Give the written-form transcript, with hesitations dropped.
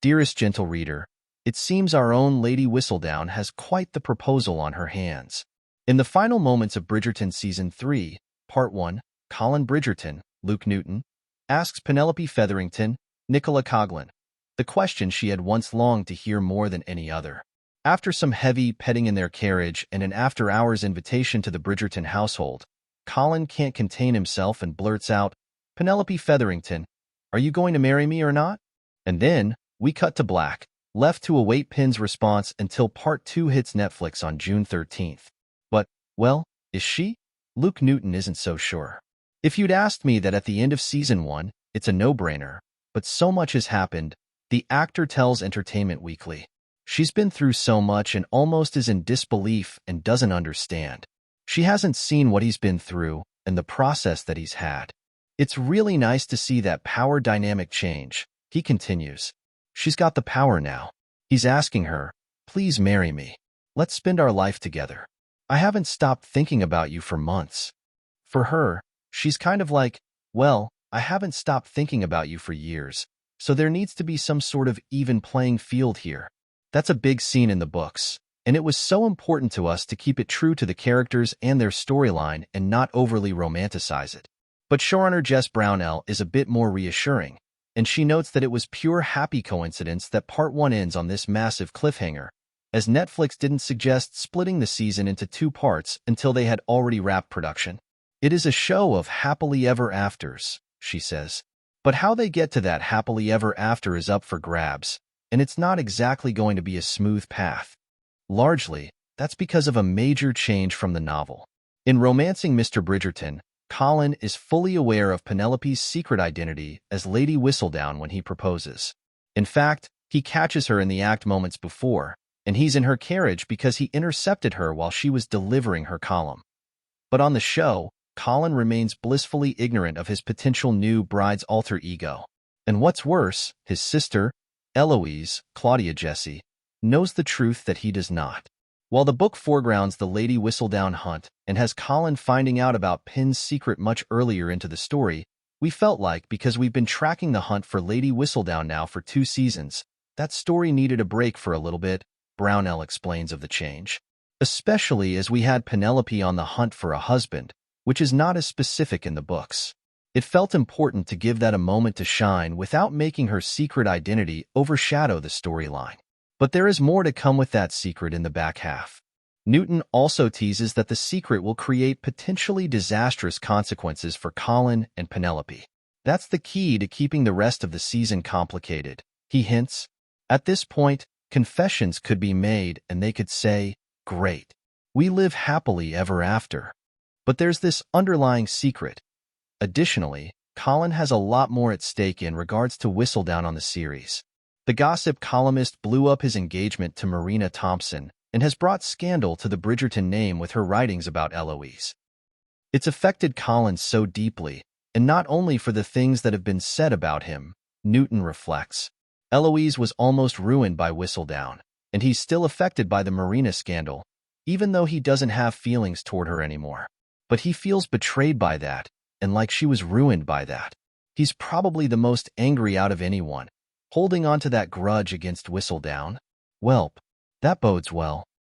Dearest gentle reader, it seems our own Lady Whistledown has quite the proposal on her hands. In the final moments of Bridgerton Season 3, Part 1, Colin Bridgerton, Luke Newton, asks Penelope Featherington, Nicola Coughlan, the question she had once longed to hear more than any other. After some heavy petting in their carriage and an after-hours invitation to the Bridgerton household, Colin can't contain himself and blurts out, "Penelope Featherington, are you going to marry me or not?" And then, we cut to black, left to await Pin's response until Part 2 hits Netflix on June 13th. But, well, is she? Luke Newton isn't so sure. If you'd asked me that at the end of Season 1, it's a no-brainer, but so much has happened, the actor tells Entertainment Weekly. She's been through so much and almost is in disbelief and doesn't understand. She hasn't seen what he's been through and the process that he's had. It's really nice to see that power dynamic change, he continues. She's got the power now. He's asking her, "Please marry me. Let's spend our life together. I haven't stopped thinking about you for months." For her, she's kind of like, well, I haven't stopped thinking about you for years, so there needs to be some sort of even playing field here. That's a big scene in the books, and it was so important to us to keep it true to the characters and their storyline and not overly romanticize it. But showrunner Jess Brownell is a bit more reassuring, and she notes that it was pure happy coincidence that Part 1 ends on this massive cliffhanger, as Netflix didn't suggest splitting the season into 2 parts until they had already wrapped production. It is a show of happily ever afters, she says. But how they get to that happily ever after is up for grabs, and it's not exactly going to be a smooth path. Largely, that's because of a major change from the novel. In Romancing Mr. Bridgerton, Colin is fully aware of Penelope's secret identity as Lady Whistledown when he proposes. In fact, he catches her in the act moments before, and he's in her carriage because he intercepted her while she was delivering her column. But on the show, Colin remains blissfully ignorant of his potential new bride's alter ego. And what's worse, his sister, Eloise, Claudia Jessie, knows the truth that he does not. While the book foregrounds the Lady Whistledown hunt and has Colin finding out about Pin's secret much earlier into the story, we felt like, because we've been tracking the hunt for Lady Whistledown now for 2 seasons, that story needed a break for a little bit, Brownell explains of the change. Especially as we had Penelope on the hunt for a husband, which is not as specific in the books. It felt important to give that a moment to shine without making her secret identity overshadow the storyline. But there is more to come with that secret in the back half. Newton also teases that the secret will create potentially disastrous consequences for Colin and Penelope. That's the key to keeping the rest of the season complicated, he hints. At this point, confessions could be made and they could say, "Great. We live happily ever after." But there's this underlying secret. Additionally, Colin has a lot more at stake in regards to Whistledown on the series. The gossip columnist blew up his engagement to Marina Thompson and has brought scandal to the Bridgerton name with her writings about Eloise. It's affected Colin so deeply, and not only for the things that have been said about him, Newton reflects. Eloise was almost ruined by Whistledown, and he's still affected by the Marina scandal, even though he doesn't have feelings toward her anymore. But he feels betrayed by that, and like she was ruined by that. He's probably the most angry out of anyone, holding on to that grudge against Whistledown. Welp, that bodes well.